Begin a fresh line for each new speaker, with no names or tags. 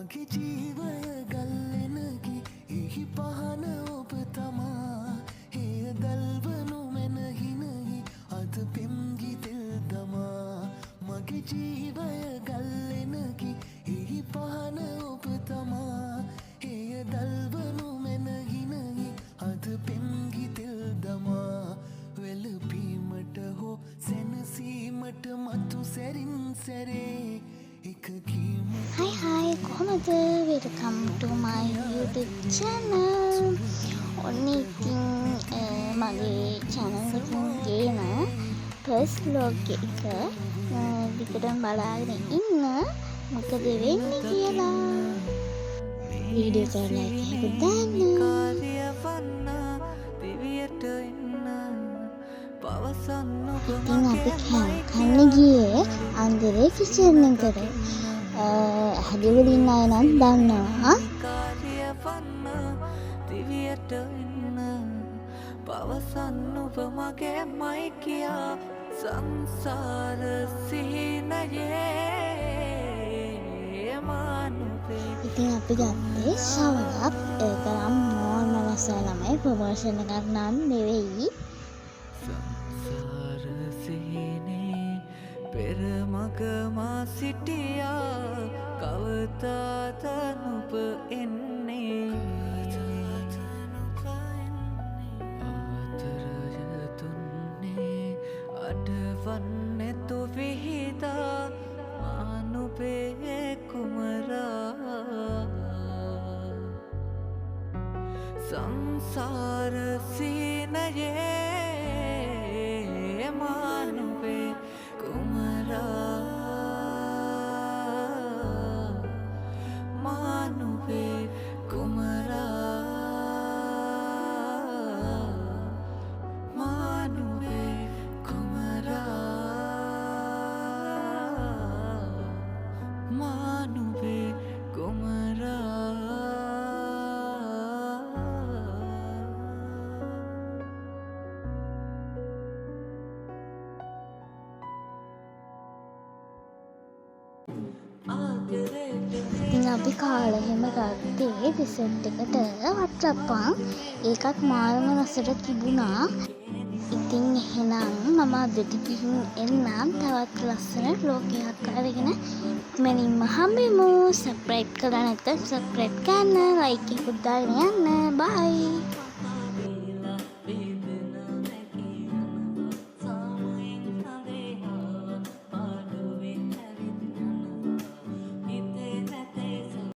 මගේ ජීවය ගල්ලෙනකි එහි පහන ඔබ තමා හේ දල්වනු මෙනහිනහි අද පෙම්ගිතෙල් දමා මගේ ජීවය ගල්ලෙනකි එහි පහන ඔබ තමා හේ දල්වනු මෙනහිනහි අද පෙම්ගිතෙල් දමා වෙලපීමට හෝ සැනසීමට මතු සැරින් සැරේ
Hi කොහොමද welcome to my YouTube channel. ඔන්න ඉතින් මගේ channel එකෙන් ගේන first vlog එක විතරම බලාගෙන ඉන්න මොකද වෙන්නේ කියලා. වීඩියෝ එක like එකක් දාන්න. ඉතින් අපි කන්න ගියේ අන්දරේ කිචන් එකට. හැදිවල ඉන්න අය නම් දන්නවා.
පවසන්න ඔබ මගේ මයි කියා සංසාර සිහිනයේ මානුවේ.
ඉතින් අපි ගත්තේ ශවලක්. ඒක නම් මොන රසය ළමයි ප්‍රමෝෂන් එකක් නම් නෙවෙයි.
සංසාර සිහිනේ පෙර මගමා සිටියා කවදාද නුඹ එන්නේ ආදරය දුන්නේ අඩවන්නේ තු විහිදා මානුබේ කුමරා සංසාර සිහිනයේ මානුබේ කුමරා මානුබේ කුමරා මානුබේ කුමරා මානුබේ කුමරා.
ඉතින් අපි කාලෙ හැම ගත්තේ රිසර්ට් එකට වට්ටප්පන්. ඒකත් මාරම රසට තිබුණා. ඉතින් එහෙනම් මම අදට ගිහින් එන්නම් තවත් ලස්සන vlog එකක් අරගෙන. ඉක්මනින්ම හම්බෙමු. subscribe කරලා නැත්නම් subscribe කරන්න, like එකක් දාගෙන යන්න. bye.